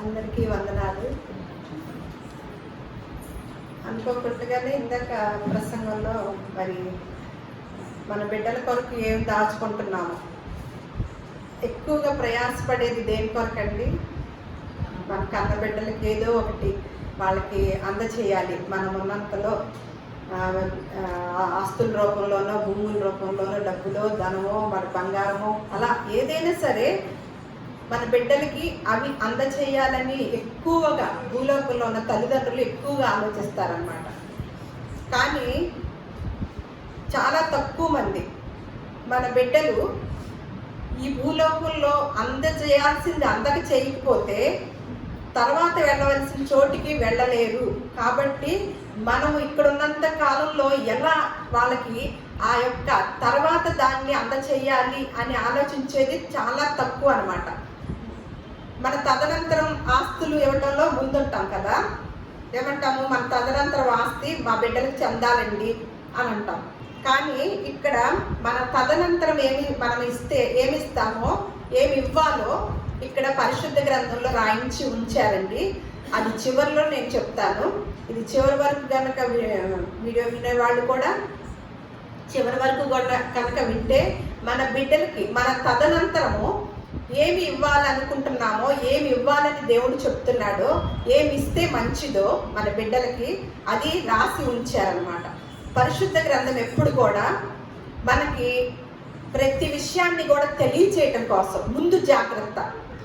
అందరికీ వందనాలు. అనుకోకుండానే ఇందాక ప్రసంగంలో మరి మన బిడ్డల కొరకు ఏం దాచుకుంటున్నాము, ఎక్కువగా ప్రయాసపడేది దేని కొరకండి? మన కన్న బిడ్డలకి ఏదో ఒకటి వాళ్ళకి అందచేయాలి. మనం ఉన్నంతలో ఆస్తుల రూపంలోనో, భూముల రూపంలోనో, డబ్బులో, ధనమో, మన బంగారమో, అలా ఏదైనా సరే మన బిడ్డలకి అవి అందచేయాలని ఎక్కువగా భూలోకంలో ఉన్న తల్లిదండ్రులు ఎక్కువగా ఆలోచిస్తారన్నమాట. కానీ చాలా తక్కువ మంది మన బిడ్డలు ఈ భూలోకంలో అందజేయాల్సింది అందక చేయకపోతే తర్వాత వెళ్ళవలసిన చోటికి వెళ్ళలేరు. కాబట్టి మనము ఇక్కడ ఉన్నంత కాలంలో ఎలా వాళ్ళకి ఆ యొక్క తర్వాత దాన్ని అందచేయాలి అని ఆలోచించేది చాలా తక్కువ అన్నమాట. మన తదనంతరం ఆస్తులు ఇవ్వటంలో ముందుంటాం కదా, ఏమంటాము? మన తదనంతరం ఆస్తి మా బిడ్డలకు చెందాలండి అని అంటాం. కానీ ఇక్కడ మన తదనంతరం మనం ఏమి ఇస్తామో, ఏమి ఇవ్వాలో ఇక్కడ పరిశుద్ధ గ్రంథంలో రాయించి ఉంచారండి. అది చివరిలో నేను చెప్తాను. ఇది చివరి వరకు కనుక వీడియో వినేవాళ్ళు కూడా చివరి వరకు కూడా కనుక వింటే మన బిడ్డలకి మన తదనంతరము ఏమి ఇవ్వాలనుకుంటున్నామో, ఏమి ఇవ్వాలని దేవుడు చెప్తున్నాడో, ఏమి ఇస్తే మంచిదో మన బిడ్డలకి అది రాసి ఉంచారనమాట. పరిశుద్ధ గ్రంథం ఎప్పుడు కూడా మనకి ప్రతి విషయాన్ని కూడా తెలియచేయటం కోసం ముందు జాగ్రత్త.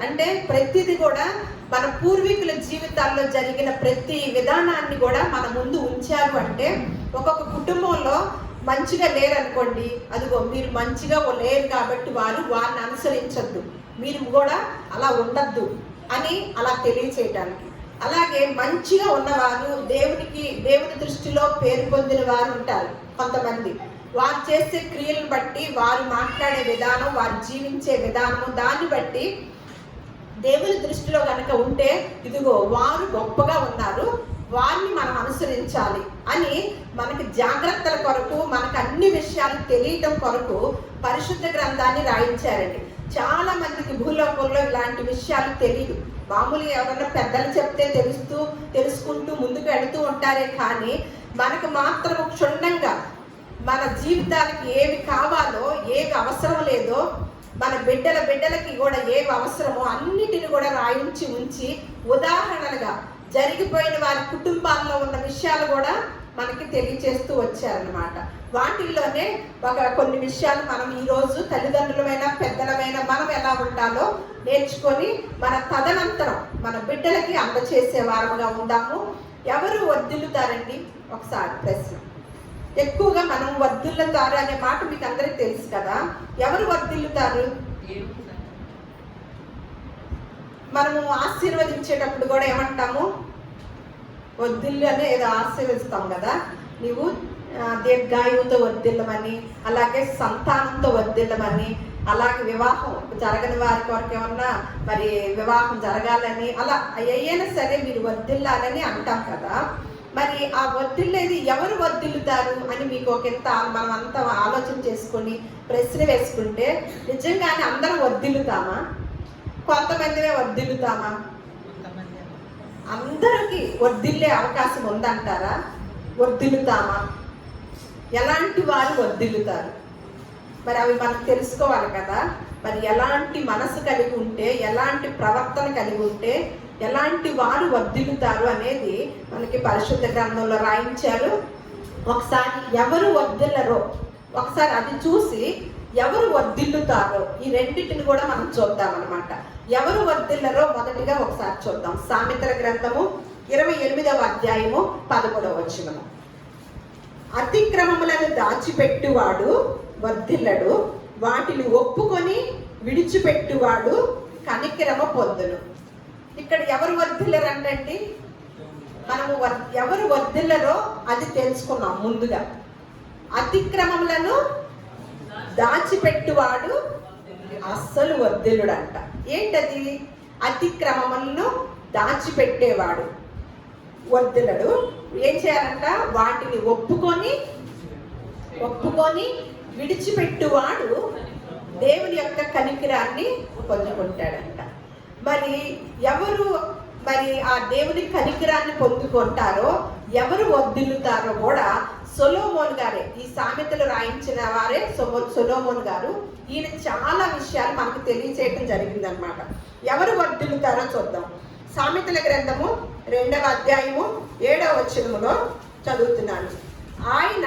అంటే ప్రతిది కూడా మన పూర్వీకుల జీవితాల్లో జరిగిన ప్రతి విధానాన్ని కూడా మన ముందు ఉంచారు. అంటే ఒక్కొక్క కుటుంబంలో మంచిగా లేరనుకోండి, అదిగో మీరు మంచిగా లేరు కాబట్టి వారిని అనుసరించద్దు, మీరు కూడా అలా ఉండద్దు అని అలా తెలియచేయటానికి. అలాగే మంచిగా ఉన్నవారు, దేవుని దృష్టిలో పేరు పొందిన వారు ఉంటారు కొంతమంది. వారు చేసే క్రియలను బట్టి, వారు మాట్లాడే విధానం, వారు జీవించే విధానము, దాన్ని బట్టి దేవుని దృష్టిలో కనుక ఉంటే ఇదిగో వారు గొప్పగా ఉన్నారు, వారిని మనం అనుసరించాలి అని మనకి జాగ్రత్తల కొరకు, మనకు అన్ని విషయాలు తెలియటం కొరకు పరిశుద్ధ గ్రంథాన్ని రాయించారండి. చాలా మందికి భూలోకంలో ఇలాంటి విషయాలు తెలియదు. మామూలుగా ఎవరన్నా పెద్దలు చెప్తే తెలుసుకుంటూ ముందుకు వెళుతూ ఉంటారే కానీ మనకు మాత్రం క్షుణ్ణంగా మన జీవితానికి ఏమి కావాలో, ఏమి అవసరం లేదో, మన బిడ్డలకి కూడా ఏమి అవసరమో అన్నిటిని కూడా రాయించి ఉంచి ఉదాహరణలుగా జరిగిపోయిన వారి కుటుంబాల్లో ఉన్న విషయాలు కూడా మనకి తెలియచేస్తూ వచ్చారనమాట. వాటిల్లోనే కొన్ని విషయాలు మనం ఈరోజు తల్లిదండ్రులమైన, పెద్దలమైన మనం ఎలా ఉండాలో నేర్చుకొని మన తదనంతరం మన బిడ్డలకి అందచేసే వారముగా ఉందాము. ఎవరు వర్ధిల్లుతారండి? ఒకసారి ప్రశ్న. ఎక్కువగా మనం వర్ధిల్లుతారు అనే మాట మీకు అందరికీ తెలుసు కదా. ఎవరు వర్ధిల్లుతారు? మనము ఆశీర్వదించేటప్పుడు కూడా ఏమంటాము? వర్ధిల్లు అనే ఏదో ఆశీర్వదిస్తాం కదా. నీవు దీర్ఘాయువుతో వర్ధిల్లమని, అలాగే సంతానంతో వర్ధిల్లమని, అలాగే వివాహం జరగని వారి కొరకు ఏమన్నా మరి వివాహం జరగాలని, అలా అయ్యైనా సరే మీరు వర్ధిల్లాలని అంటాం కదా. మరి ఆ వర్ధిల్లేది ఎవరు వర్ధిల్లుతారు అని మీకు ఒకంత మనం అంతా ఆలోచన చేసుకొని ప్రశ్న వేసుకుంటే నిజంగానే అందరూ వర్ధిల్లుతామా? కొంతమందినే వర్ధిల్లుతామా? అందరికీ వర్ధిల్లే అవకాశం ఉందంటారా? వర్ధిల్లుతామా? ఎలాంటి వారు వర్ధిల్లుతారు? మరి అవి మనం తెలుసుకోవాలి కదా. మరి ఎలాంటి మనసు కలిగి ఉంటే, ఎలాంటి ప్రవర్తన కలిగి ఉంటే ఎలాంటి వారు వర్ధిల్లుతారు అనేది మనకి పరిశుద్ధ గ్రంథంలో రాయించారు. ఒకసారి ఎవరు వర్ధిల్లరో ఒకసారి అది చూసి ఎవరు వర్ధిల్లుతారో ఈ రెండింటిని కూడా మనం చూద్దాం అనమాట. ఎవరు వర్ధిల్లరో మొదటిగా ఒకసారి చూద్దాం. సామెతల గ్రంథము 28వ అధ్యాయము 11వ వచనము. అతిక్రమములను దాచిపెట్టువాడు వర్ధిల్లడు, వాటిని ఒప్పుకొని విడిచిపెట్టువాడు కనికరమ పొందును. ఇక్కడ ఎవరు వర్ధిల్లరు అంటే మనము ఎవరు వర్ధిల్లరో అది తెలుసుకున్నాం ముందుగా. అతిక్రమములను దాచిపెట్టువాడు అస్సలు వర్ధిల్లుడు అంట. ఏంటది? అతిక్రమములను దాచిపెట్టేవాడు వర్ధిల్లడు. ఏం చేయాలంట? వాటిని ఒప్పుకొని విడిచిపెట్టువాడు దేవుని యొక్క కనికరాన్ని పొందుకుంటాడంట. మరి ఎవరు మరి ఆ దేవుని కనికరాన్ని పొందుకుంటారో, ఎవరు వర్ధిల్లుతారో కూడా సొలొమోను గారే, ఈ సామెతలు రాయించిన వారే సొలొమోను గారు. ఈయన చాలా విషయాలు మనకు తెలియచేయటం జరిగిందనమాట. ఎవరు వర్ధిల్లుతారో చూద్దాం. సామెతల గ్రంథము 2వ అధ్యాయము 7వ వచనములో చదువుతున్నాను. ఆయన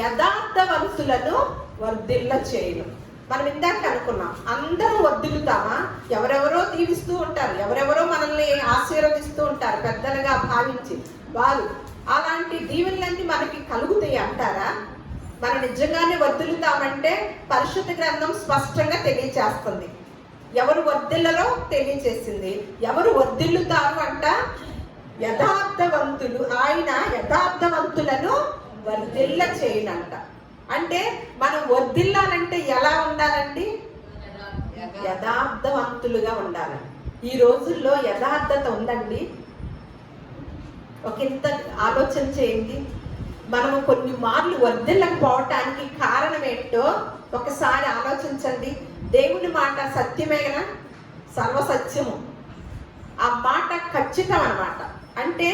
యథార్థవంతులను వర్ధిల్ల చేయను. మనం ఇందాక అనుకున్నాం, అందరూ వర్ధిల్లుతామా? ఎవరెవరో దీవిస్తూ ఉంటారు, ఎవరెవరో మనల్ని ఆశీర్వదిస్తూ ఉంటారు పెద్దలుగా భావించి వారు. అలాంటి దీవెనలన్నీ మనకి కలుగుతాయి అంటారా? మనం నిజంగానే వర్ధిల్లుతామంటే పరిశుద్ధ గ్రంథం స్పష్టంగా తెలియచేస్తుంది. ఎవరు వర్ధిల్లరో తెలియచేసింది. ఎవరు వర్ధిల్లుతారు అంట? యథార్థవంతులు. ఆయన యథార్థవంతులను వర్ధిల్ల చేయనంట. అంటే మనం వర్ధిల్లాలంటే ఎలా ఉండాలండి? యథార్థవంతులుగా ఉండాలి. ఈ రోజుల్లో యథార్థత ఉందండి? ఇంత ఆలోచన చేయండి. మనము కొన్ని మార్లు వర్ధిల్లకపోవటానికి కారణం ఏంటో ఒకసారి ఆలోచించండి. దేవుని మాట సత్యమే కదా, సర్వసత్యము. ఆ మాట ఖచ్చితం అన్నమాట. అంటే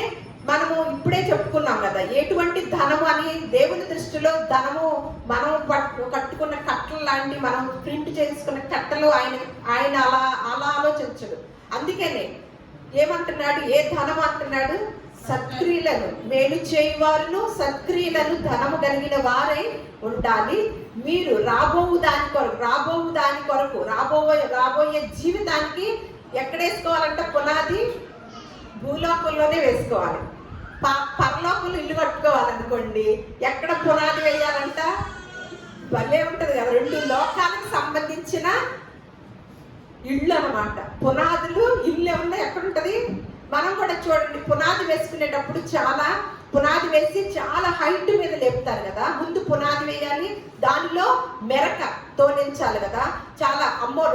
మనము ఇప్పుడే చెప్పుకున్నాం కదా, ఎటువంటి ధనము అని. దేవుని దృష్టిలో ధనము మనం కట్టుకున్న కట్టలు లాంటి, మనం ప్రింట్ చేసుకున్న కట్టలు ఆయన అలా ఆలోచించడు. అందుకనే ఏమంటున్నాడు? ఏ ధనము అంటున్నాడు? సత్క్రియలను, మేలు చేయవారును సత్క్రియలను ధనము కలిగిన వారై ఉండాలి. మీరు రాబోవు దాని కొరకు రాబోయే జీవితానికి ఎక్కడేసుకోవాలంట? పునాది భూలోకంలోనే వేసుకోవాలి. పరలోకంలో ఇల్లు కట్టుకోవాలనుకోండి, ఎక్కడ పునాది వేయాలంట? భలే ఉంటది కదా, 2 లోకాలకు సంబంధించిన ఇళ్ళు అన్నమాట. పునాదులు, ఇల్లు ఏమన్నా ఎక్కడుంటది? మనం కూడా చూడండి, పునాది వేసుకునేటప్పుడు పునాది వేసి చాలా హైట్ మీద లేపుతారు కదా. ముందు పునాది వేయాలి, దానిలో మెరక తోలించాలి కదా. చాలా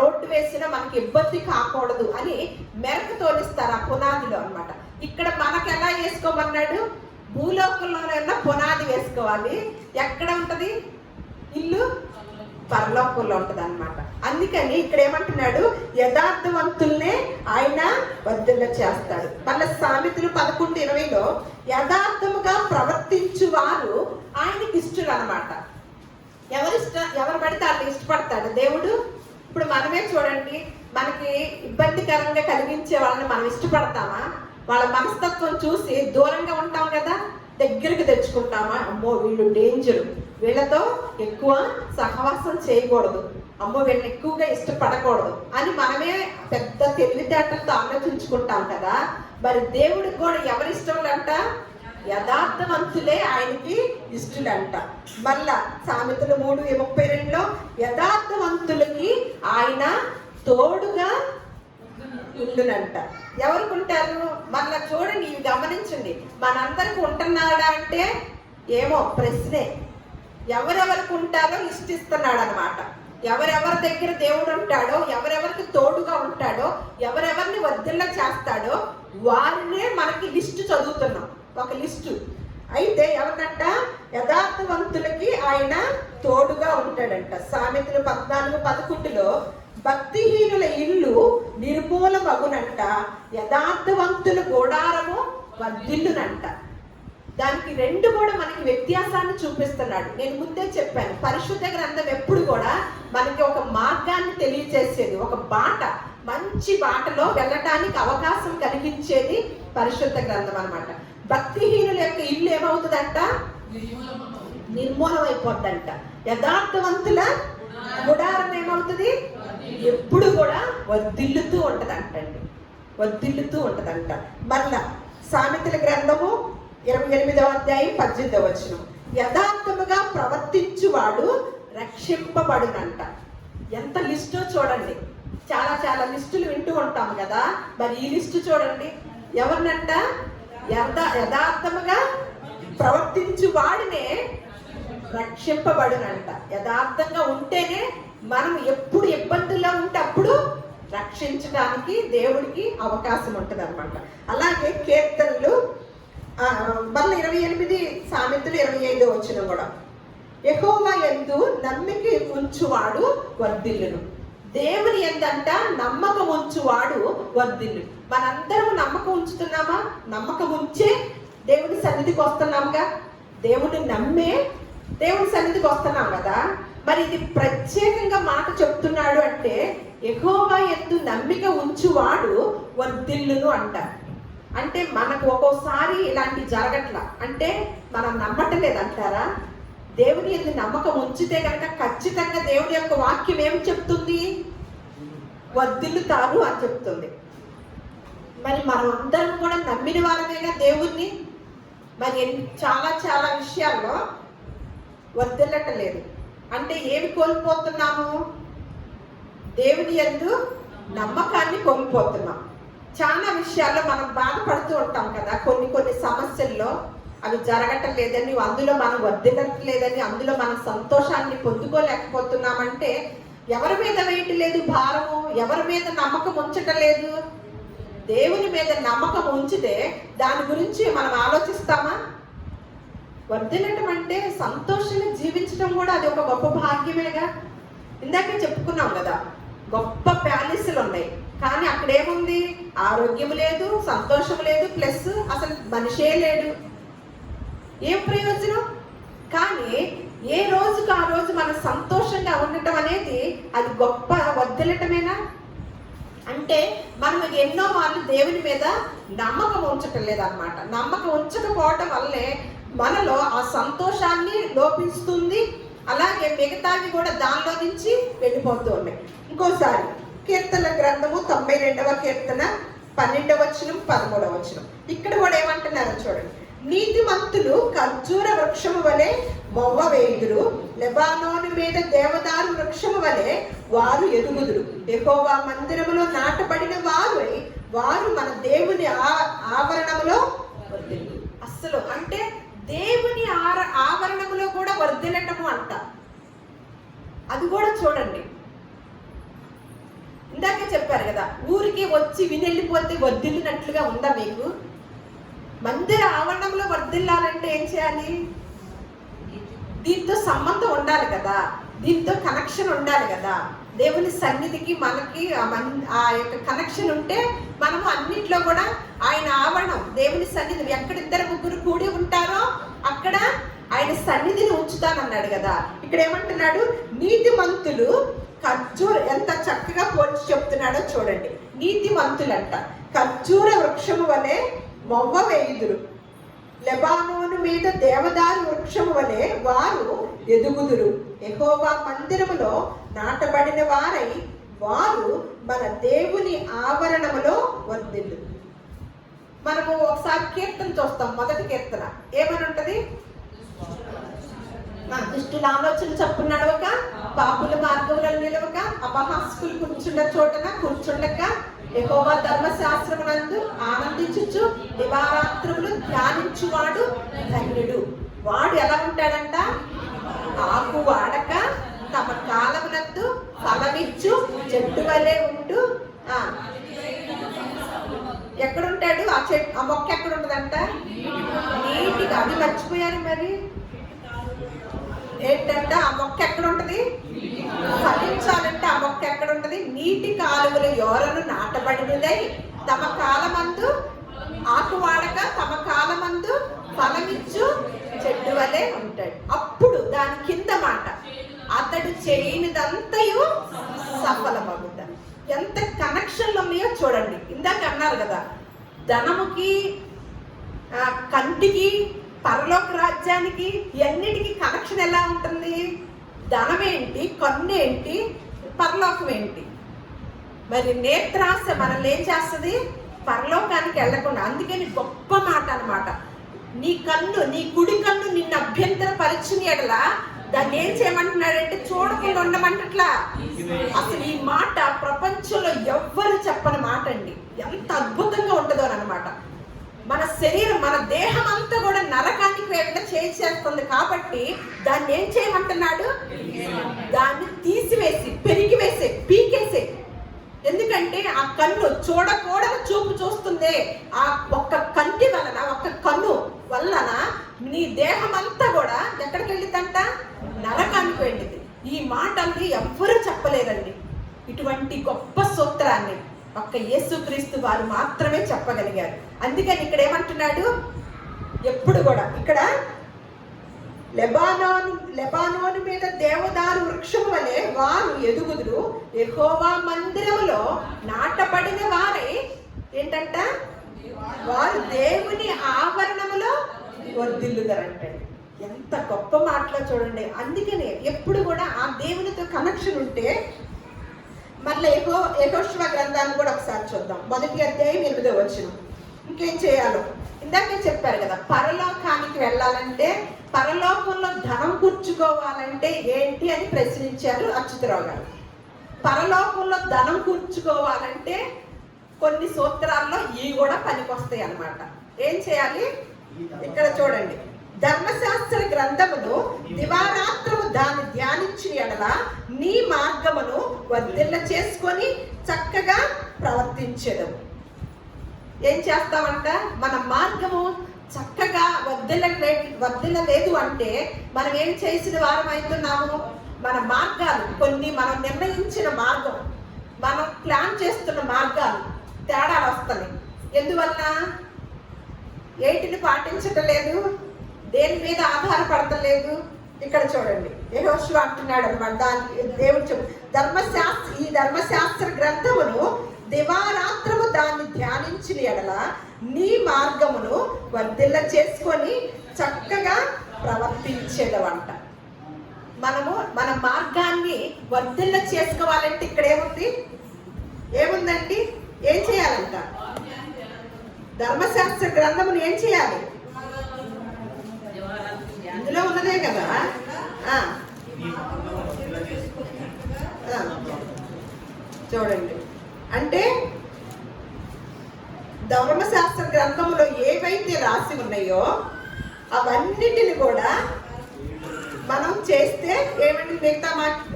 రోడ్డు వేసినా మనకి ఇబ్బంది కాకూడదు అని మెరక తోలిస్తారు ఆ పునాదిలో అన్నమాట. ఇక్కడ మనకు ఎలా వేసుకోమన్నాడు? భూలోకంలోనైనా పునాది వేసుకోవాలి. ఎక్కడ ఉంటది ఇల్లు? పరలోకంలో ఉంటది అన్నమాట. అందుకని ఇక్కడ ఏమంటున్నాడు? యథార్థవంతుల్నే ఆయన వర్ధిల్ల చేస్తాడు. మళ్ళీ సామెతలు 11:20లో యథార్థముగా ప్రవర్తించు వారు ఆయనకి ఇష్టలు అన్నమాట. ఎవరు పడితే వాళ్ళు ఇష్టపడతాడు దేవుడు. ఇప్పుడు మనమే చూడండి, మనకి ఇబ్బందికరంగా కలిగించే వాళ్ళని మనం ఇష్టపడతామా? వాళ్ళ మనస్తత్వం చూసి దూరంగా ఉంటాం కదా, దగ్గరికి తెచ్చుకుంటామా? అమ్మో వీళ్ళు డేంజరు, వీళ్ళతో ఎక్కువ సహవాసం చేయకూడదు, అమ్మో వీళ్ళని ఎక్కువగా ఇష్టపడకూడదు అని మనమే పెద్ద తెలివితేటలతో ఆలోచించుకుంటాం కదా. మరి దేవుడికి కూడా ఎవరి ఇష్టములంట? యథార్థవంతులే ఆయనకి ఇష్టలంట. మళ్ళా సామెతలు 3:32లో యథార్థవంతులకి ఆయన తోడుగా ఉండునంట. ఎవరికి ఉంటారు? మళ్ళా చూడండి, ఇవి గమనించండి. మనందరికి ఉంటున్నాడా అంటే ఏమో ప్రశ్నే. ఎవరెవరికి ఉంటారో లిస్ట్ ఇస్తున్నాడు అనమాట. ఎవరెవరి దగ్గర దేవుడు ఉంటాడో, ఎవరెవరికి తోడుగా ఉంటాడో, ఎవరెవరిని వర్ధిల్ల చేస్తాడో వారినే మనకి లిస్టు చదువుతున్నాం, ఒక లిస్టు. అయితే ఎవరినంట? యథార్థవంతులకి ఆయన తోడుగా ఉంటాడంట. సామెతలు 14:11లో భక్తిహీనుల ఇల్లు నిర్మూలమగునంట, యథార్థవంతుల గుడారము వర్ధిల్లునంట. దానికి 2 కూడా మనకి వ్యత్యాసాన్ని చూపిస్తున్నాడు. నేను ముందే చెప్పాను, పరిశుద్ధ గ్రంథం ఎప్పుడు కూడా మనకి ఒక మార్గాన్ని తెలియచేసేది, ఒక బాట, మంచి బాటలో వెళ్ళటానికి అవకాశం కలిగించేది పరిశుద్ధ గ్రంథం అన్నమాట. భక్తిహీనుల యొక్క ఇల్లు ఏమవుతుందంట? నిర్మూలం అయిపోద్దంట. యథార్థవంతుల గుడారం ఏమవుతుంది? ఎప్పుడు కూడా వర్ధిల్లుతూ ఉంటదంటండి, వర్ధిల్లుతూ ఉంటదంట. మళ్ళా సామెతల గ్రంథము 28వ అధ్యాయం 18వ వచనం, యథార్థముగా ప్రవర్తించువాడు రక్షింపబడునంట. ఎంత లిస్టో చూడండి. చాలా లిస్టులు వింటూ ఉంటాం కదా, మరి ఈ లిస్టు చూడండి. ఎవరినంట? యథార్థముగా ప్రవర్తించు వాడినే రక్షింపబడునంట. యథార్థంగా ఉంటేనే మనం ఎప్పుడు ఇబ్బందుల్లో ఉంటే అప్పుడు రక్షించడానికి దేవుడికి అవకాశం ఉంటుంది అనమాట. అలాగే కీర్తనలు మళ్ళీ 28 సామెతలు 25 వచనం కూడా, యెహోవా యందు నమ్మిక ఉంచువాడు వర్ధిల్లును. దేవుని యందంట నమ్మకం ఉంచువాడు వర్ధిల్లు. మనందరం నమ్మకం ఉంచుతున్నామా? నమ్మకం ఉంచే దేవుడి సన్నిధికి వస్తున్నాముగా. దేవుడిని నమ్మే దేవుడి సన్నిధికి వస్తున్నాం కదా. మరి ఇది ప్రత్యేకంగా మాట చెప్తున్నాడు అంటే, యెహోవా యందు నమ్మిక ఉంచువాడు వర్ధిల్లును అంటారు. అంటే మనకు ఒక్కోసారి ఇలాంటి జరగట్లా అంటే మనం నమ్మటలేదు అంటారా? దేవుని యందు నమ్మకం ఉంచితే కనుక ఖచ్చితంగా దేవుడి యొక్క వాక్యం ఏం చెప్తుంది? వర్ధిల్లుతారు అని చెప్తుంది. మరి మనం అందరం కూడా నమ్మిన వారమేగా దేవుణ్ణి. మరి చాలా చాలా విషయాల్లో వర్ధిల్లటలేదు అంటే ఏమి కోల్పోతున్నాము? దేవుని యందు నమ్మకాన్ని కోల్పోతున్నాం. చాలా విషయాల్లో మనం బాధపడుతూ ఉంటాం కదా. కొన్ని సమస్యల్లో అవి జరగటం లేదని, అందులో మనం వర్ధిల్లట్లేదని, అందులో మన సంతోషాన్ని పొందుకోలేకపోతున్నామంటే ఎవరి మీద వేయట్లేదు భారము, ఎవరి మీద నమ్మకం ఉంచటలేదు. దేవుని మీద నమ్మకం ఉంచితే దాని గురించి మనం ఆలోచిస్తామా? వర్ధిల్లటం అంటే సంతోషంగా జీవించడం కూడా అది ఒక గొప్ప భాగ్యమేగా. ఇందాక చెప్పుకున్నాం కదా, గొప్ప ప్యాలెస్లు ఉన్నాయి కానీ అక్కడ ఏముంది? ఆరోగ్యం లేదు, సంతోషం లేదు, ప్లస్ అసలు మనిషే లేడు. ఏం ప్రయోజనం? కానీ ఏ రోజుకు ఆ రోజు మనం సంతోషంగా ఉండటం అనేది అది గొప్ప వర్ధిల్లటమేనా? అంటే మనం ఎన్నో మార్లు దేవుని మీద నమ్మకం ఉంచటం లేదన్నమాట. నమ్మకం ఉంచకపోవటం వల్లే మనలో ఆ సంతోషాన్ని లోపిస్తుంది, అలాగే మిగతావి కూడా దానిలో నుంచి వెళ్ళిపోతూ ఉన్నాయి. ఇంకోసారి కీర్తన గ్రంథము 92వ కీర్తన 12వ వచనం 13వ వచనం ఇక్కడ కూడా ఏమంటున్నారో చూడండి. నీతిమంతులు ఖర్జూర వృక్షము వలె మొవ్వ వేయుదురు, లెబానోను మీద దేవదారు వృక్షము వలె వారు ఎదుగుదురు. యెహోవా మందిరములో నాటబడిన వారు మన దేవుని ఆవరణములో వర్ధిల్లుదురు. అస్సలు అంటే దేవుని ఆవరణములో కూడా వర్ధిల్లటము అంట. అది కూడా చూడండి. ఇందాకే చెప్పారు కదా, ఊరికి వచ్చి వినెళ్ళిపోతే వర్ధిల్లినట్లుగా ఉందా మీకు? మందిర ఆవరణంలో వర్ధిల్లాలంటే ఏం చేయాలి? దీంతో సంబంధం ఉండాలి కదా, దీంతో కనెక్షన్ ఉండాలి కదా. దేవుని సన్నిధికి మనకి ఆ యొక్క కనెక్షన్ ఉంటే మనము అన్నిట్లో కూడా ఆయన ఆవరణం, దేవుని సన్నిధి ఎక్కడ 2-3 కూడి ఉంటారో అక్కడ ఆయన సన్నిధిని ఉంచుతానన్నాడు కదా. ఇక్కడ ఏమంటున్నాడు? నీతిమంతులు ఖర్జూర, ఎంత చక్కగా పోల్చి చెప్తున్నాడో చూడండి. నీతిమంతులంట ఖర్జూర వృక్షము వలె మొవ్వ వేయుదురు, లెబానోను మీద దేవదారు వృక్షము వలె వారు ఎదుగుదురు. యెహోవా మందిరములో నాటబడిన వారు మన దేవుని ఆవరణములో వర్ధిల్లుదురు. మనము ఒకసారి కీర్తన చూస్తాం. మొదటి కీర్తన ఏమని ఉంటది? దుష్టుల ఆలోచన చొప్పున నడవక, పాపుల మార్గములను నిలవక, అపహాస్కులు కూర్చున్న చోటన కూర్చుండక, యెహోవా ధర్మశాస్త్రమునందు ఆనందించుచు దివారాత్రములు ధ్యానించువాడు ధన్యుడు. వాడు ఎలా ఉంటాడంట? ఆకు వాడక తమ కాలమునందు ఫలమిచ్చు చెట్టు వలె ఉంటూ. ఎక్కడుంటాడు ఆ మొక్క? ఎక్కడ ఉంటదంట? నీటిగా. అది మర్చిపోయారు మరి ఏంటంటే ఆ మొక్క ఎక్కడ ఉంటది? ఫలించాలంటే ఆ మొక్క ఎక్కడ ఉంటది? నీటి కాలువల యోరను నాటబడినదై తమ కాలమందు ఆకు వాడక తమ కాలమందు ఫలమిచ్చు చెట్టు వలె ఉంటాడు. అప్పుడు దాని కింద మాట, అతడు చేయనిదంతయు సఫలమవుతాడు. ఎంత కనెక్షన్లు ఉన్నాయో చూడండి. ఇందాక అన్నారు కదా, ధనముకి, కంటికి, పరలోక రాజ్యానికి, ఎన్నిటికి కనెక్షన్ ఎలా ఉంటుంది? ధనం ఏంటి, కన్ను ఏంటి, పరలోకం ఏంటి? మరి నేత్రాశ మనల్ని ఏం చేస్తుంది? పరలోకానికి వెళ్లకుండా. అందుకని గొప్ప మాట అన్నమాట. నీ కన్ను, నీ కుడి కన్ను నిన్ను అభ్యంతర పరిచిన ఎడల దాన్ని ఏం చేయమంటున్నాడంటే చూడకుండా ఉండమంటట్లా. అసలు ఈ మాట ప్రపంచంలో ఎవ్వరు చెప్పని మాట అండి. ఎంత అద్భుతంగా ఉంటుందో అన్నమాట. మన శరీరం, మన దేహం అంతా కూడా నరకానికి వేగంగా చేసేస్తుంది కాబట్టి దాన్ని ఏం చేయమంటున్నాడు? దాన్ని తీసివేసి, పెరిగివేసే, పీకేసే. ఎందుకంటే ఆ కన్ను చూడకూడని చూపు చూస్తుంది. ఆ ఒక్క కంటి వలన, ఒక్క కన్ను వలన నీ దేహం అంతా కూడా ఎక్కడికి వెళ్ళిందంట? నరకానికి వెళ్ళింది. ఈ మాట అంది ఎవ్వరూ చెప్పలేరండి. ఇటువంటి గొప్ప సూత్రాన్ని ఒక్క యేసుక్రీస్తు వారు మాత్రమే చెప్పగలిగారు. అందుకని ఇక్కడ ఏమంటున్నాడు, ఎప్పుడు కూడా ఇక్కడ లెబానోను మీద దేవదారు వృక్షం వలె వారు ఎదుగుదురు, యెహోవా మందిరములో నాటబడిన వారే ఏంటంట, వారు దేవుని ఆవరణములో వర్ధిల్లుతారంటే. ఎంత గొప్ప మాటలో చూడండి. అందుకనే ఎప్పుడు కూడా ఆ దేవునితో కనెక్షన్ ఉంటే, మళ్ళీ యెహోషువ గ్రంథాన్ని కూడా ఒకసారి చూద్దాం. 1వ అధ్యాయం 8వ వచనం. ఇంకేం చేయాలో ఇందాకే చెప్పారు కదా, పరలోకానికి వెళ్ళాలంటే, పరలోకంలో ధనం కూర్చుకోవాలంటే ఏంటి అని ప్రశ్నించారు అచ్యుతరావు గారు. పరలోకంలో ధనం కూర్చుకోవాలంటే కొన్ని సూత్రాల్లో ఇవి కూడా పనికొస్తాయి అన్నమాట. ఏం చేయాలి, ఇక్కడ చూడండి, ధర్మశాస్త్ర గ్రంథమును దివారాత్రము దాన్ని ధ్యానించి ఎడల నీ మార్గమును వర్ధిల్ల చేసుకొని చక్కగా ప్రవర్తించడం. ఏం చేస్తామంట, మన మార్గము చక్కగా వర్ధిల్లలేదు అంటే మనం ఏం చేసిన వారం అవుతున్నాము. మన మార్గాలు కొన్ని, మనం నిర్ణయించిన మార్గం, మనం ప్లాన్ చేస్తున్న మార్గాలు తేడాలు వస్తాయి. ఎందువల్ల ఏటిని పాటించటం లేదు, దేని మీద ఆధారపడతలేదు. ఇక్కడ చూడండి, యెహోషువ అంటున్నాడు అన్నమాట. దానికి దేవుడు ఈ ధర్మశాస్త్ర గ్రంథమును దివారాత్రము దాన్ని ధ్యానించిన ఎడల నీ మార్గమును వర్ధిల్ల చేసుకొని చక్కగా ప్రవర్తించేదవంట. మనము మన మార్గాన్ని వర్ధిల్ల చేసుకోవాలంటే ఇక్కడ ఏముందండి, ఏం చేయాలంట, ధర్మశాస్త్ర గ్రంథమును ఏం చేయాలి, అందులో ఉన్నదే కదా. చూడండి, అంటే ధర్మశాస్త్ర గ్రంథంలో ఏవైతే రాసి ఉన్నాయో అవన్నిటిని కూడా మనం చేస్తే ఏమండి, మిగతా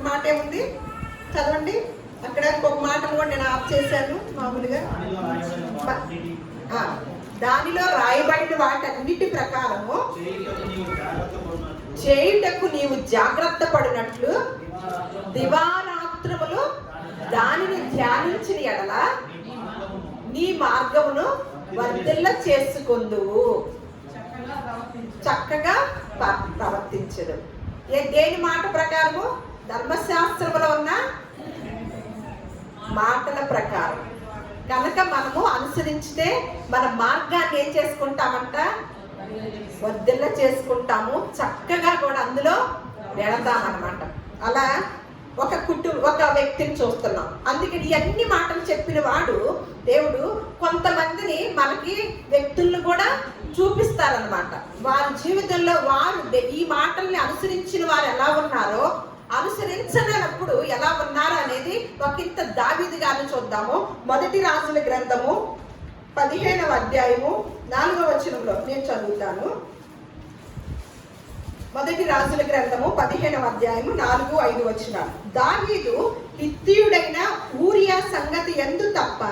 మాట ఏముంది చదవండి. అక్కడ ఒక మాటను కూడా నేను ఆఫ్ చేశాను మామూలుగా. దానిలో రాయబడిన వాటన్నిటి ప్రకారము చేయుటకు నీవు జాగ్రత్త పడినట్లు దివారాత్రములు దానిని ధ్యానించిన ఎడల నీ మార్గమును వర్ధిల్ల చేసుకొందువు, చక్కగా ప్రవర్తించదు. దేని మాట ప్రకారము, ధర్మశాస్త్రములో ఉన్న మాటల ప్రకారం కనుక మనము అనుసరించితే మన మార్గాన్ని ఏం చేసుకుంటామంట, వర్ధిల్ల చేసుకుంటాము, చక్కగా కూడా అందులో వెళతామన్నమాట. అలా ఒక వ్యక్తిని చూస్తున్నాం. అందుకని ఇవన్నీ మాటలు చెప్పిన వాడు దేవుడు కొంతమందిని మనకి వ్యక్తులను కూడా చూపిస్తారనమాట. వారి జీవితంలో వారు ఈ మాటల్ని అనుసరించిన వారు ఎలా ఉన్నారో, అనుసరించనప్పుడు ఎలా ఉన్నారు అనేది ఒకంత దావీదు గారిని చూద్దాము. 1 రాజుల గ్రంథము 15వ అధ్యాయము 4వ వచనంలో నేను చదువుతాను. 1 రాజుల గ్రంథము 15వ అధ్యాయము 4-5 వచనాలు. దావీదు హిత్తీయుడైన ఊరియా సంగతి యందు తప్ప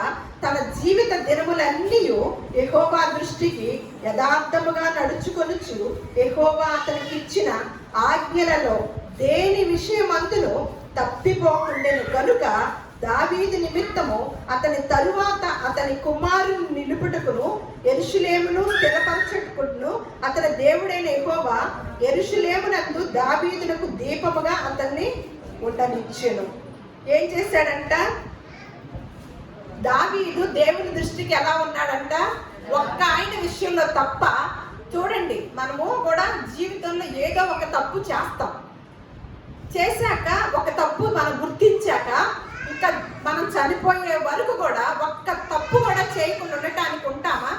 తన జీవిత దినములన్నీ యెహోవా దృష్టికి యథార్థముగా నడుచుకొనుచు యెహోవా అతనికి ఇచ్చిన ఆజ్ఞలలో దేని విషయమందును తప్పిపోకుండెను కనుక దావీదు నిమిత్తము అతని తరువాత అతని కుమారుని నిలుపుటకును యెరూషలేమును స్థిరపరచుటకును అతని దేవుడైన యెహోవా యెరూషలేమునందు దావీదునకు దీపముగా అతన్ని ఉండనిచ్చెను. ఏం చేశాడంట, దావీదు దేవుని దృష్టికి ఎలా ఉన్నాడంట, ఒక్క ఆయన విషయంలో తప్ప. చూడండి, మనము కూడా జీవితంలో ఏదో ఒక తప్పు చేశాక ఒక తప్పు మనం గుర్తించాక ఇంకా మనం చనిపోయే వరకు కూడా ఒక్క తప్పు కూడా చేయకుండా ఉండటానికి ఉంటామా?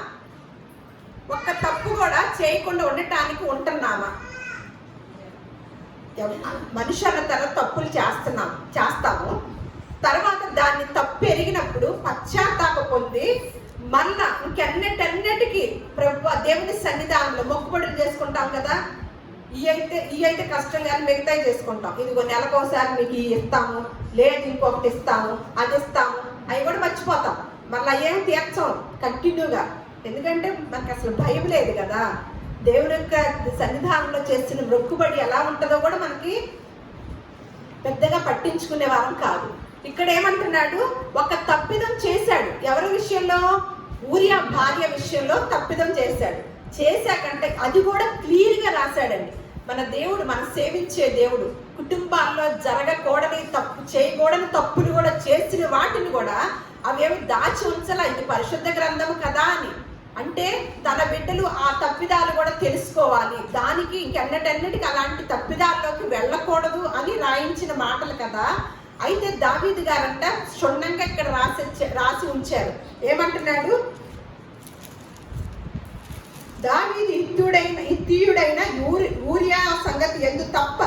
ఒక్క తప్పు కూడా చేయకుండా ఉండటానికి ఉంటున్నామా? మనిషి అన్న తర్వాత తప్పులు చేస్తాము. తర్వాత దాన్ని తప్పు ఎరిగినప్పుడు పశ్చాత్తాప పొంది మళ్ళా ఇంకెన్నిటికి ప్రభు దేవుని సన్నిధానంలో మొక్కుబడులు చేసుకుంటాం కదా. ఈ అయితే కష్టం కానీ మిగతాయి చేసుకుంటాం. ఇదిగో నెలకోసారి మీకు ఇస్తాము, లేదు ఇంకొకటి ఇస్తాము, అది ఇస్తాము, అవి కూడా మర్చిపోతాం. మళ్ళీ ఏం తీర్చాం కంటిన్యూగా. ఎందుకంటే మనకు అసలు భయం లేదు కదా. దేవుని యొక్క సన్నిధానంలో చేసిన మొక్కుబడి ఎలా ఉంటుందో కూడా మనకి పెద్దగా పట్టించుకునే వారం కాదు. ఇక్కడ ఏమంటున్నాడు, ఒక తప్పిదం చేశాడు. ఎవరి విషయంలో? ఊరియా భార్య విషయంలో తప్పిదం చేశాడు. చేశాకంటే అది కూడా క్లియర్గా రాశాడండి. మన దేవుడు, మనం సేవించే దేవుడు, కుటుంబాల్లో జరగకూడని తప్పు, చేయకూడని తప్పులు కూడా చేసిన వాటిని కూడా అవేమి దాచి ఉంచలా. ఇది పరిశుద్ధ గ్రంథము కదా అని. అంటే తన బిడ్డలు ఆ తప్పిదాలు కూడా తెలుసుకోవాలి, దానికి ఇంకెన్నటన్నిటికీ అలాంటి తప్పిదాల్లోకి వెళ్ళకూడదు అని రాయించిన మాటలు కదా. అయితే దావీదు గారంట క్షుణ్ణంగా ఇక్కడ రాసి ఉంచారు. ఏమంటున్నాడు, దావీదు హిత్తీయుడైన ఊరియా సంగతి ఎందు తప్ప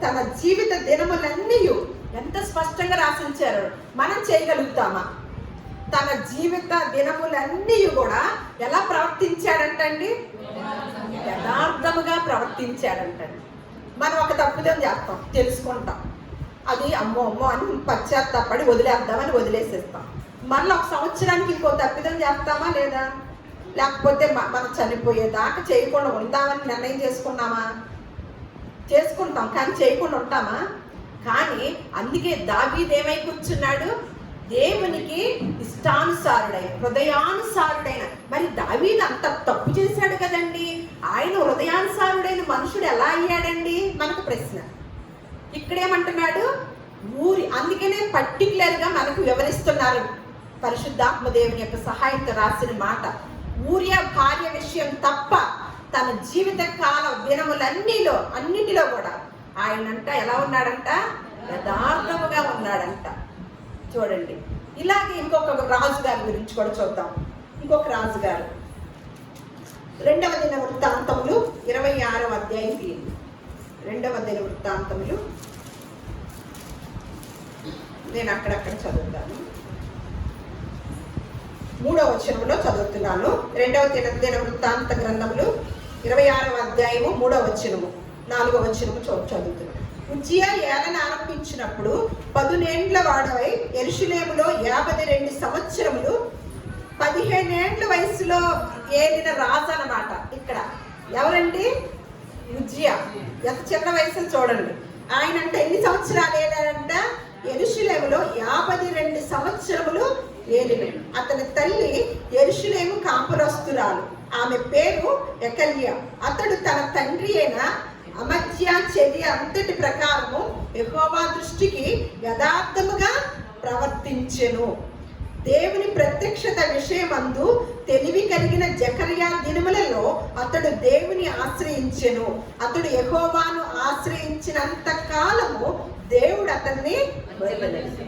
తన జీవిత దినములన్నీ ఎంత స్పష్టంగా రాసి ఉంచారు. మనం చేయగలుగుతామా? తన జీవిత దినములన్నీ కూడా ఎలా ప్రవర్తించాడంటండి? యథార్థముగా ప్రవర్తించాడంటండి. మనం ఒక తప్పిదం చేస్తాం, తెలుసుకుంటాం, అది అమ్మో అమ్మో అని పశ్చాత్తాపడి వదిలేద్దామని వదిలేసేస్తాం. మళ్ళీ ఒక సంవత్సరానికి ఇంకో తప్పిదం చేస్తామా లేదా? లేకపోతే మనం చనిపోయేదాకా చేయకుండా ఉంటామని నిర్ణయం చేసుకున్నామా? చేసుకుంటాం, కానీ చేయకుండా ఉంటామా? కానీ అందుకే దావీదు ఏమై కూర్చున్నాడు, దేవునికి ఇష్టానుసారుడైన, హృదయానుసారుడైన. మరి దావీదు అంత తప్పు చేశాడు కదండి, ఆయన హృదయానుసారుడైన మనుషుడు ఎలా అయ్యాడండి? మనకు ప్రశ్న. ఇక్కడేమంటున్నాడు, అందుకనే పర్టికులర్గా మనకు వివరిస్తున్నారు పరిశుద్ధాత్మ దేవుని యొక్క సహాయంతో రాసిన మాట. ఊరియా భార్య విషయం తప్ప తన జీవిత కాల అన్నిటిలో కూడా ఆయనంట ఎలా ఉన్నాడంట? యథార్థముగా ఉన్నాడంట. చూడండి, ఇలాగే ఇంకొక రాజుగారి గురించి కూడా చూద్దాం. ఇంకొక రాజుగారు 2వ దినవృత్తాంతములు 26వ అధ్యాయం తీయండి. 2వ దినవృత్తాంతములు నేను అక్కడక్కడ చదువుతాను. 3వ వచనంలో చదువుతున్నాను. 2వ దినవృత్తాంత గ్రంథములు 26వ అధ్యాయము 3వ వచనము 4వ వచనము చదువుతున్నాను. ఉజ్జియా ఏలన ఆరంభించినప్పుడు 10 ఏండ్ల వాడవై యెరూషలేములో 52 సంవత్సరములు 15 ఏండ్ల వయసులో ఏలిన రాజు అన్నమాట. ఇక్కడ ఎవరండి? ఉజ్జియా. ఎంత చిన్న వయసులో చూడండి. ఆయన అంటే ఎన్ని సంవత్సరాలు ఏలాడంట? యెరూషలేములో 52 సంవత్సరములు ఏలిన. అతని తల్లి యెరూషలేము కాపురస్తురాలు, ఆమె పేరు ఎకల్యా. అతడు తన తండ్రి అయిన అమజ్యా చర్య అంతటి ప్రకారము యెహోవా దృష్టికి యథార్థముగా ప్రవర్తించెను. దేవుని ప్రత్యక్షత విషయమందు తెలివి కలిగిన జకర్యా దినములలో అతడు దేవుని ఆశ్రయించెను. అతడు యెహోవాను ఆశ్రయించినంత కాలము దేవుడు అతన్ని వదలలేదు.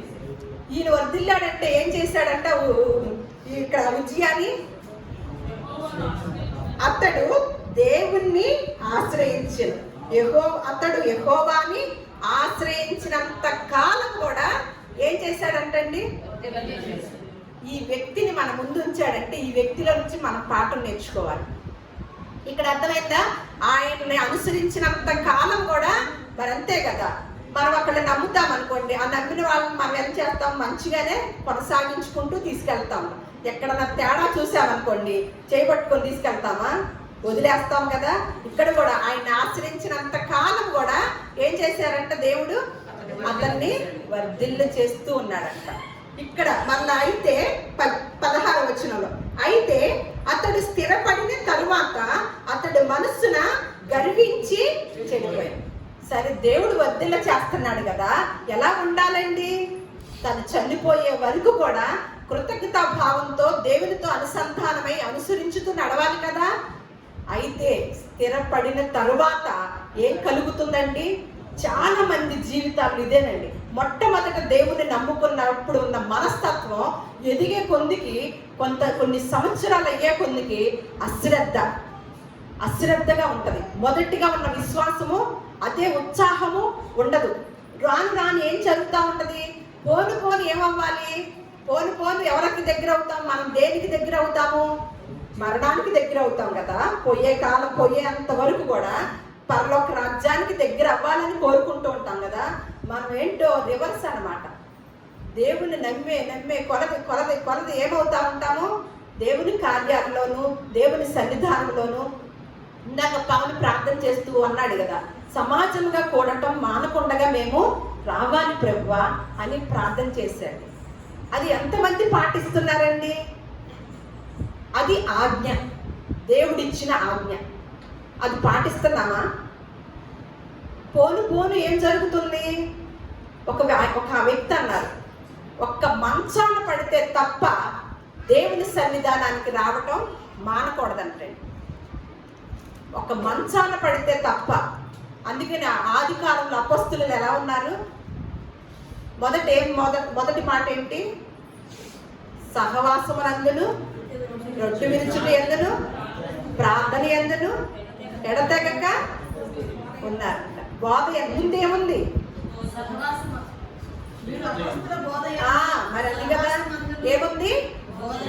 ఈయన వర్ధిల్లాడంటే ఏం చేశాడంట? ఇక్కడ ఉజ్జియాని అతడు దేవుణ్ణి ఆశ్రయించెను. అతడు యెహోవాని ఆశ్రయించినంత కాలం కూడా ఏం చేశాడంటండి? ఈ వ్యక్తిని మన ముందు ఉంచాడంటే ఈ వ్యక్తిలో నుంచి మనం పాఠం నేర్చుకోవాలి. ఇక్కడ అర్థమైందా? ఆయన్ని అనుసరించినంత కాలం కూడా మరి అంతే కదా. మనం అక్కడ నమ్ముతాం అనుకోండి, ఆ నమ్మిన వాళ్ళని మనం ఏం చేస్తాం? మంచిగానే కొనసాగించుకుంటూ తీసుకెళ్తాము. ఎక్కడన్నా తేడా చూసామనుకోండి, చేయబట్టుకొని తీసుకెళ్తామా? వదిలేస్తాం కదా. ఇక్కడ కూడా ఆయన ఆశ్రయించినంత కాలం కూడా ఏం చేశారంట? దేవుడు అతన్ని వర్ధిల్లు చేస్తూ ఉన్నాడంట. ఇక్కడ మళ్ళా అయితే 16వ వచనంలో, అయితే అతడు స్థిరపడిన తరువాత అతడు మనస్సున గర్వించి చెడిపోయాడు. సరే, దేవుడు వర్ధిల్ల చేస్తున్నాడు కదా, ఎలా ఉండాలండి? తను చనిపోయే వరకు కూడా కృతజ్ఞతా భావంతో దేవునితో అనుసంధానమై అనుసరించుతూ నడవాలి కదా. అయితే స్థిరపడిన తరువాత ఏం కలుగుతుందండి? చాలా మంది జీవితాలు ఇదేనండి. మొట్టమొదట దేవుని నమ్ముకున్నప్పుడు ఉన్న మనస్తత్వం ఎదిగే కొందికి, కొన్ని సంవత్సరాలు అయ్యే కొందికి అశ్రద్ధగా ఉంటుంది. మొదటిగా ఉన్న విశ్వాసము, అదే ఉత్సాహము ఉండదు. రాను ఏం జరుగుతూ ఉంటుంది? పోను ఏమవ్వాలి? పోను ఎవరికి దగ్గర అవుతాం? మనం దేనికి దగ్గర అవుతాము? మరణానికి దగ్గర అవుతాం కదా. పోయేంత వరకు కూడా పరలోక రాజ్యానికి దగ్గర అవ్వాలని కోరుకుంటూ ఉంటాం కదా. మనం ఏంటో రివర్స్ అన్నమాట. దేవుని నమ్మే కొలది ఏమవుతా ఉంటాము? దేవుని కార్యాలలోను, దేవుని సన్నిధానంలోను. ఇందాక పవన్ ప్రార్థన చేస్తూ అన్నాడు కదా, సమాజముగా కూడటం మానకుండగా మేము రావాలి ప్రభువా అని ప్రార్థన చేశాడు. అది ఎంతమంది పాటిస్తున్నారండి? అది ఆజ్ఞ, దేవుడిచ్చిన ఆజ్ఞ. అది పాటిస్తున్నామా? పోను ఏం జరుగుతుంది? ఒక వ్యక్తి అన్నారు, ఒక్క మంచాన పడితే తప్ప దేవుని సన్నిధానానికి రావటం మానకూడదంటే. ఒక మంచాన పడితే తప్ప. అందుకని ఆది కాలంలో అపొస్తలులు ఎలా ఉన్నారు? మొదటి మాట ఏంటి? సహవాసమునందును, రొట్టె విరుచుట యందును, ప్రార్థన యందును ఎడతెగక ఉన్నారంట. బోధ ముందేముంది? మరి అది కదా ఏముంది?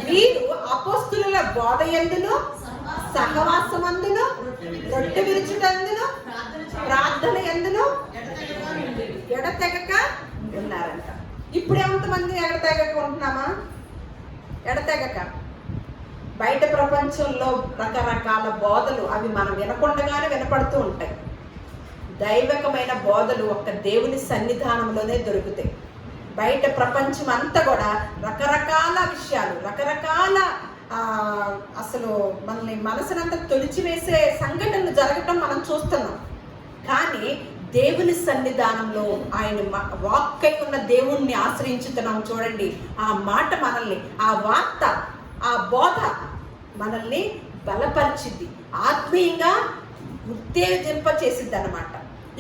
వీరు అపొస్తలుల బోధ యందును, సహవాసమందును, రొట్టె విరుచుటందును, ప్రార్థన యందును ఎడతెగక ఉన్నారంట. ఇప్పుడు ఎంతమంది ఎడతెగక ఉంటున్నామా? ఎడతెగక. బయట ప్రపంచంలో రకరకాల బోధలు అవి మనం వినకుండగానే వినపడుతూ ఉంటాయి. దైవికమైన బోధలు ఒక్క దేవుని సన్నిధానంలోనే దొరుకుతాయి. బయట ప్రపంచం అంతా కూడా రకరకాల విషయాలు, రకరకాల అసలు మనల్ని మనసునంతా తొలిచివేసే సంఘటనలు జరగటం మనం చూస్తున్నాం. కానీ దేవుని సన్నిధానంలో ఆయన వాక్కై ఉన్న దేవుణ్ణి ఆశ్రయించుతున్నాం చూడండి. ఆ మాట మనల్ని, ఆ వార్త, ఆ బోధ మనల్ని బలపరిచిద్ది, ఆత్మీయంగా ఉత్తేజింప చేసిద్ది అన్నమాట.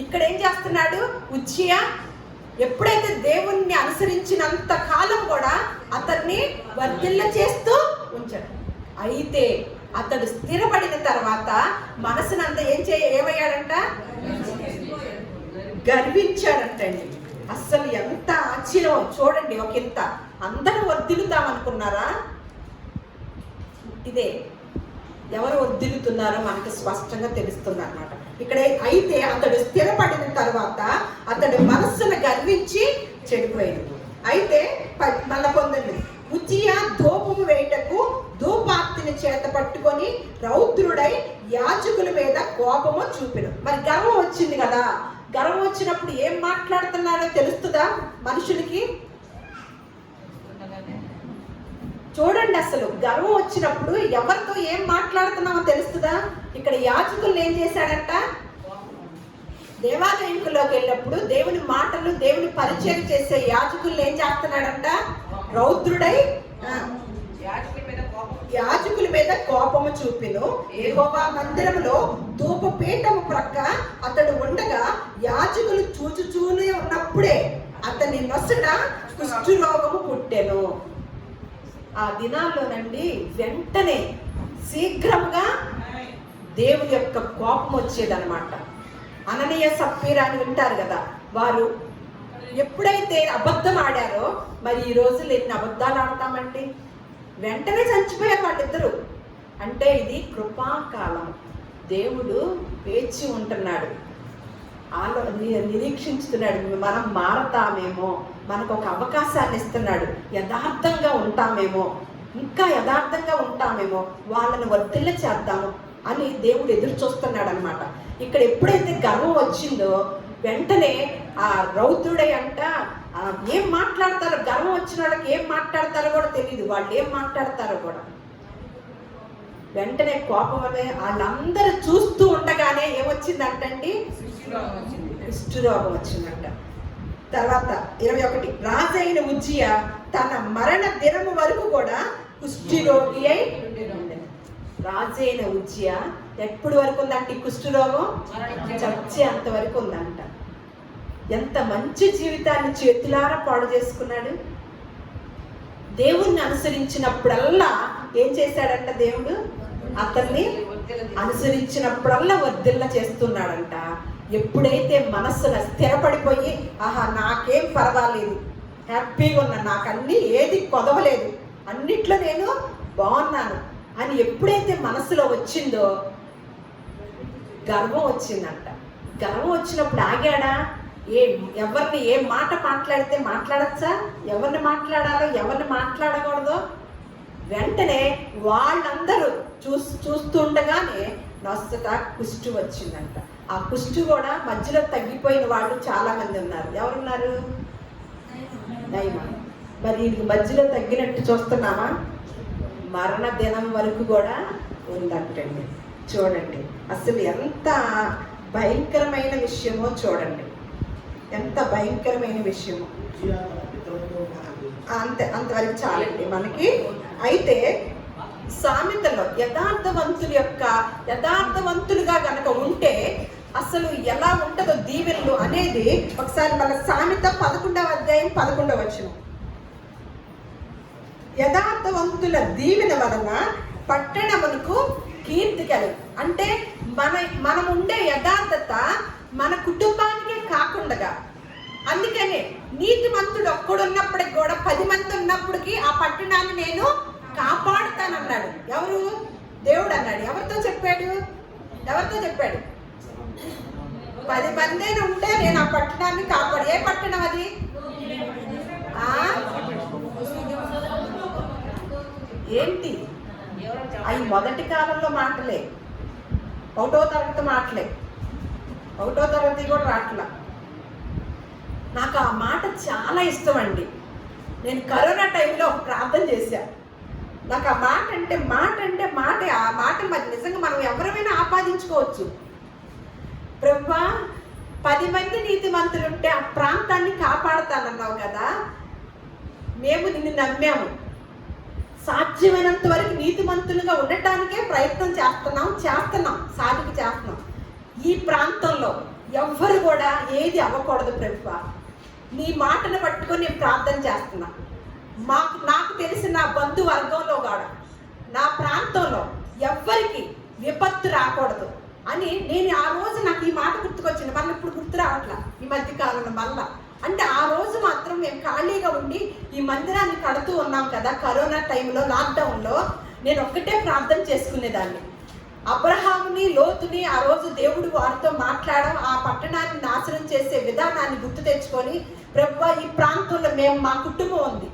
ఇక్కడ ఏం చేస్తున్నాడు ఉజ్జియా? ఎప్పుడైతే దేవుణ్ణి అనుసరించినంత కాలం కూడా అతన్ని వర్ధిల్ల చేస్తూ ఉంచాడు. అయితే అతడు స్థిరపడిన తర్వాత మనసునంతా ఏమయ్యాడంట? గర్వించాడంటండి. అస్సలు ఎంత ఆశ్చర్యం చూడండి. ఒకంత అందరూ వర్ధిల్లుతామనుకున్నారా? ఇదే ఎవరు వర్ధిల్లుతున్నారో మనకి స్పష్టంగా తెలుస్తుంది అన్నమాట. ఇక్కడ అయితే అతడు స్థిరపడిన తర్వాత అతడు మనస్సును గర్వించి చెడిపోయింది. అయితే మళ్ళా పొందండి. ఉజ్జియా ధూపము వేయటకు ధూపార్తిని చేత పట్టుకొని రౌద్రుడై యాజకుల మీద కోపము చూపిను. మరి గర్వం వచ్చింది కదా. గర్వం వచ్చినప్పుడు ఏం మాట్లాడుతున్నారో తెలుస్తుందా మనుషులకి? చూడండి, అసలు గర్వం వచ్చినప్పుడు ఎవరితో ఏం మాట్లాడుతున్నామో తెలుస్తుందా? ఇక్కడ యాజకులు ఏం చేశాడంట? దేవాలయంలోకి వెళ్ళినప్పుడు దేవుని మాటలు, దేవుని పరిచయం చేసే యాజకులు ఏం చేస్తున్నాడంట? రౌద్రుడై యాజకుల మీద కోపము చూపిను. యెహోవా మందిరములో ధూపపీఠము ప్రక్క అతడు ఉండగా యాజకులు చూచుచూనే ఉన్నప్పుడే అతని నొసట కుష్ఠరోగము పుట్టెను. ఆ దినాల్లోనండి వెంటనే శీఘ్రంగా దేవుని యొక్క కోపం వచ్చేదన్నమాట. అననీయ సప్పీరా అని వింటారు కదా, వారు ఎప్పుడైతే అబద్ధం ఆడారో, మరి ఈ రోజులు ఎన్ని అబద్ధాలు ఆడతామండి? వెంటనే చచ్చిపోయారు వాళ్ళిద్దరూ. అంటే ఇది కృపాకాలం. దేవుడు వేచి ఉంటున్నాడు, నిరీక్షించుతున్నాడు. మనం మారతామేమో, మనకు ఒక అవకాశాన్ని ఇస్తున్నాడు, యథార్థంగా ఉంటామేమో, ఇంకా యథార్థంగా ఉంటామేమో, వాళ్ళని వర్ధిల్ల చేద్దాము అని దేవుడు ఎదురు చూస్తున్నాడు అనమాట. ఇక్కడ ఎప్పుడైతే గర్వం వచ్చిందో వెంటనే ఆ రౌద్రుడై అంట ఏం మాట్లాడతారో, గర్వం వచ్చిన వాళ్ళకి ఏం మాట్లాడతారో కూడా తెలియదు, వాళ్ళు ఏం మాట్లాడతారో కూడా. వెంటనే కోపం అనే వాళ్ళందరూ చూస్తూ ఉండగానే ఏమొచ్చిందంటండి? కుష్ఠరోగం వచ్చిందంట. తర్వాత 21, రాజైన ఉజ్జియా తన మరణ దినము వరకు కూడా కుష్ఠరోగి అయి ఉండేది. రాజైన ఉజ్జియా ఎప్పుడు వరకు ఉందంట ఈ కుష్ఠరోగం? చచ్చే అంతవరకు ఉందంట. ఎంత మంచి జీవితాన్ని చేతులారా పాడు చేసుకున్నాడు. దేవుణ్ణి అనుసరించినప్పుడల్లా ఏం చేశాడంట? దేవుడు అతన్ని అనుసరించినప్పుడల్లా వర్ధిల్ల చేస్తున్నాడంట. ఎప్పుడైతే మనస్సున స్థిరపడిపోయి ఆహా నాకేం పర్వాలేదు, హ్యాపీగా ఉన్నా, నాకు అన్నీ ఏది కొదవలేదు, అన్నిట్లో నేను బాగున్నాను అని ఎప్పుడైతే మనసులో వచ్చిందో గర్వం వచ్చిందంట. గర్వం వచ్చినప్పుడు ఆగాడా? ఎవరిని ఏ మాట మాట్లాడితే మాట్లాడచ్చా, ఎవరిని మాట్లాడాలో ఎవరిని మాట్లాడకూడదో వెంటనే వాళ్ళందరూ చూస్తుండగానే నొసట కుష్ఠు వచ్చిందంట. ఆ కుష్టు కూడా మధ్యలో తగ్గిపోయిన వాళ్ళు చాలా మంది ఉన్నారు. ఎవరున్నారు? నయమాన్. మరి వీళ్ళకి మధ్యలో తగ్గినట్టు చూస్తున్నామా? మరణ దినం వరకు కూడా ఉందంటండి. చూడండి అసలు ఎంత భయంకరమైన విషయమో చూడండి, ఎంత భయంకరమైన విషయమో. అంతవరకు చాలండి మనకి. అయితే సామెతలో యథార్థవంతులుగా గనక ఉంటే అసలు ఎలా ఉంటుందో దీవెనలు అనేది ఒకసారి మన సామెత 11వ అధ్యాయం 11వ వచనం. యథార్థవంతుల దీవెన వలన పట్టణమునకు కీర్తి కలుగు. అంటే మనం ఉండే యథార్థత మన కుటుంబానికే కాకుండా, అందుకనే నీతిమంతుడు ఒక్కడున్నప్పటికి కూడా 10 మంది ఉన్నప్పటికీ ఆ పట్టణాన్ని నేను కాపాడుతానన్నాడు. ఎవరు? దేవుడు అన్నాడు. ఎవరితో చెప్పాడు? 10 మంది ఉంటే నేను ఆ పట్టణాన్ని కాపాడు. ఏ పట్టణం అది? ఏంటి అవి మొదటి కాలంలో మాటలే, 1వ తరగతి మాటలే, 1వ తరగతి కూడా రాట్లా. నాకు ఆ మాట చాలా ఇష్టం అండి. నేను కరోనా టైంలో ప్రార్థన చేశాను. నాకు ఆ మాట అంటే ఆ మాట మరి నిజంగా మనం ఎవరైనా ఆపాదించుకోవచ్చు. ప్రభువా 10 మంది నీతిమంతులు ఉంటే ఆ ప్రాంతాన్ని కాపాడుతానన్నావు కదా, మేము నిన్ను నమ్మాము, సాధ్యమైనంత వరకు నీతిమంతులుగా ఉండటానికే ప్రయత్నం చేస్తున్నాం, సాధన చేస్తున్నాం. ఈ ప్రాంతంలో ఎవ్వరు కూడా ఏది అవ్వకూడదు ప్రభువా, నీ మాటను పట్టుకొని నేను ప్రార్థన చేస్తున్నా. నాకు తెలిసిన నా బంధువర్గంలో కూడా నా ప్రాంతంలో ఎవ్వరికి విపత్తు రాకూడదు అని నేను ఆ రోజు నాకు ఈ మాట గుర్తుకొచ్చింది. మళ్ళీ ఇప్పుడు గుర్తు రావట్లా ఈ మధ్య కాలంలో మళ్ళా. అంటే ఆ రోజు మాత్రం మేము ఖాళీగా ఉండి ఈ మందిరాన్ని కడుతూ ఉన్నాం కదా కరోనా టైంలో, లాక్డౌన్లో. నేను ఒక్కటే ప్రార్థన చేసుకునేదాన్ని. అబ్రహాముని, లోతుని ఆ రోజు దేవుడు వారితో మాట్లాడడం, ఆ పట్టణాన్ని నాశనం చేసే విధానాన్ని గుర్తు తెచ్చుకొని, ప్రభువా ఈ ప్రాంతంలో మా కుటుంబం ఉంది.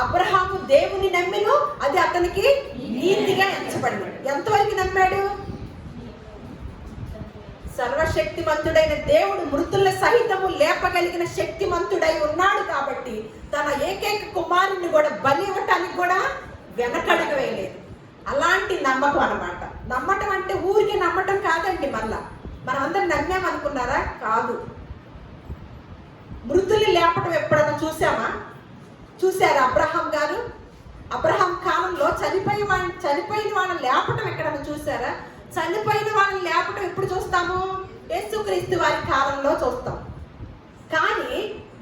అబ్రహాము దేవుని నమ్మిను, అది అతనికి నీతిగా ఎంచబడినాడు. ఎంతవరకు నమ్మాడు? సర్వశక్తిమంతుడైన దేవుడు మృతుల సహితము లేపగలిగిన శక్తిమంతుడై ఉన్నాడు కాబట్టి తన ఏకైక కుమారుని కూడా బలి ఇవ్వటానికి కూడా వెనకడుగు వేయలేదు. అలాంటి నమ్మకం అన్నమాట. నమ్మటం అంటే ఊరికి నమ్మటం కాదండి. మళ్ళా మనం అందరం నమ్మామనుకున్నారా? కాదు. మృతులు లేపటం ఎప్పుడైనా చూసారా? అబ్రహాం కాలంలో చనిపోయిన వాళ్ళని లేపటం ఎక్కడన్నా చూసారా? చనిపోయిన వాళ్ళని లేపటం ఎప్పుడు చూస్తాము? యేసుక్రీస్తు వారి కాలంలో చూస్తాం. కానీ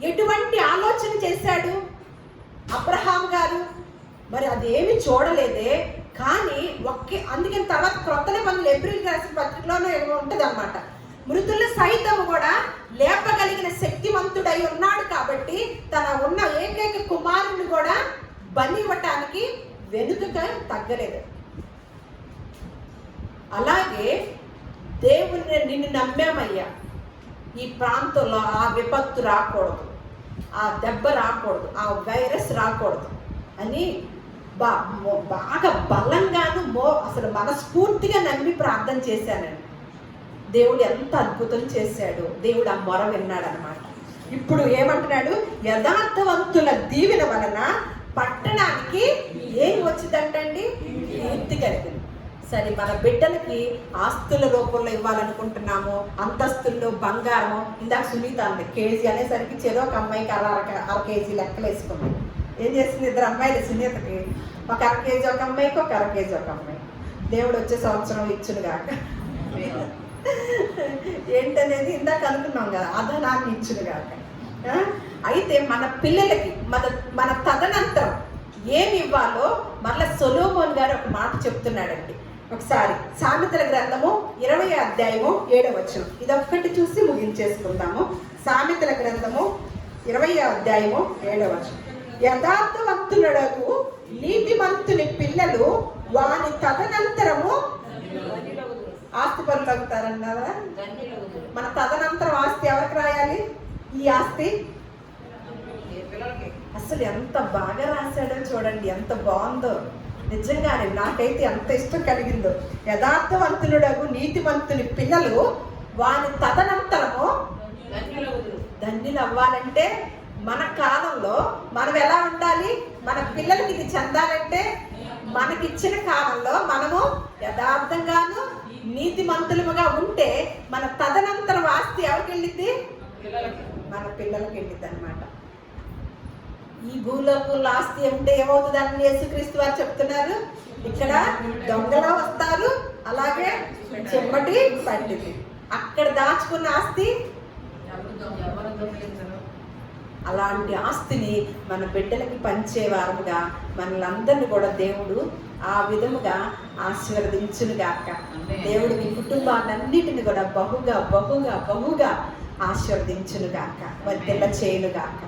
ఎటువంటి ఆలోచన చేశాడు అబ్రహాం గారు? మరి అదేమి చూడలేదే. కానీ అందుకని తర్వాత క్రొత్త నిబంధనలు ఏప్రిల్ రాసిన పత్రికలోనే ఉంటుంది అన్నమాట. మృతుల సైతం కూడా లేపగలిగిన శక్తివంతుడై ఉన్నాడు కాబట్టి తన ఉన్న ఏకైక కుమారుని కూడా బలి ఇవ్వటానికి వెనుకగా తగ్గలేదు. అలాగే దేవుని నిన్ను నమ్మామయ్యా, ఈ ప్రాంతంలో ఆ విపత్తు రాకూడదు, ఆ దెబ్బ రాకూడదు, ఆ వైరస్ రాకూడదు అని బాగా బలంగాను అసలు మనస్ఫూర్తిగా నమ్మి ప్రార్థన చేశానండి. దేవుడు ఎంత అద్భుతం చేశాడు. దేవుడు ఆ మొర విన్నాడు అనమాట. ఇప్పుడు ఏమంటున్నాడు? యథార్థవంతుల దీవెన వలన పట్టణానికి ఏం వచ్చిందంటండి? కీర్తి కలిగింది. సరే, మన బిడ్డలకి ఆస్తుల రూపంలో ఇవ్వాలనుకుంటున్నాము, అంతస్తుల్లో బంగారము. ఇందాక సునీత అంది కేజీ అనేసరికి చెరో ఒక అమ్మాయికి అర కేజీ లెక్కలు వేసుకున్నాం. ఏం చేసింది? 2 అమ్మాయిలు సునీతకి ఒక అర కేజీ ఒక అమ్మాయికి, ఒక అర కేజీ ఒక అమ్మాయి. దేవుడు వచ్చే సంవత్సరం ఇచ్చునుగాక. ఏంటనేది ఇందాక అనుకున్నాం కదా, అదనాన్ని ఇచ్చునుగాక. అయితే మన పిల్లలకి మన తదనంతరం ఏమి ఇవ్వాలో మరలా సొలొమోన్ గారు ఒక మాట చెప్తున్నాడండి. ఒకసారి సామెతల గ్రంథము 20వ అధ్యాయము 7వ వచనం, ఇదొక్కటి చూసి ముగించేసుకుందాము. సామెతల గ్రంథము 20వ అధ్యాయము 7వ వచనం. యథార్థవంతులకు నీతిమంతుని పిల్లలు వాని తదనంతరము ఆస్తి పనులు అవుతారన్నారా? మన తదనంతరం ఆస్తి ఎవరికి రాయాలి? ఈ ఆస్తి అసలు ఎంత బాగా రాశాడో చూడండి, ఎంత బాగుందో. నిజంగానే నాకైతే ఎంత ఇష్టం కలిగిందో. యథార్థవంతులకు నీతిమంతుని పిల్లలు వాని తదనంతరము ధన్యులు అవ్వాలంటే మన కాలంలో మనం ఎలా ఉండాలి? మన పిల్లలకి ఇది చెందాలంటే మనకిచ్చిన కాలంలో మనము యథార్థంగాను నీతిమంతులుగా ఉంటే మన తదనంతర ఆస్తి ఎవరికి వెళ్ళిద్ది? మన పిల్లలకి వెళ్ళిద్ది అనమాట. ఈ భూలోకంలో ఆస్తి అంటే ఏమవుతుందని యేసుక్రీస్తు వారు చెప్తున్నారు. ఇక్కడ దొంగలు వస్తారు, అలాగే చెమ్మటి పట్టింది. అక్కడ దాచుకున్న ఆస్తి, అలాంటి ఆస్తిని మన బిడ్డలకి పంచేవారుగా మనలందరినీ కూడా దేవుడు ఆ విధముగా ఆశీర్వదించునుగాక. దేవుడు మీ కుటుంబాలన్నిటిని కూడా బహుగా బహుగా బహుగా ఆశీర్వదించునుగాక, వర్ధిల్ల చేయునుగాక.